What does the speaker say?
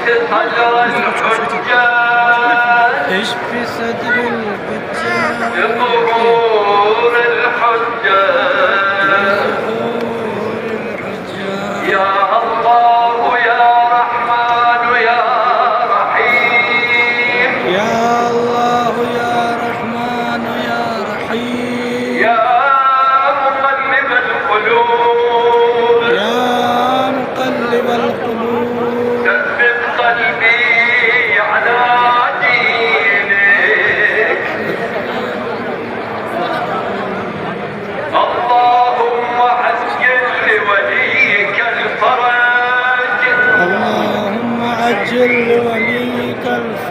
صدر الحجاج اشف صدر الحجاج بظهور الحجاج يا الله يا رحمن يا رحيم يا الله يا رحمن يا رحيم يا مقلب القلوب يا مقلب القلوب ثبت قلبي على دينك اللهم عجل لوليك الفرج اللهم عجل لوليك الفرج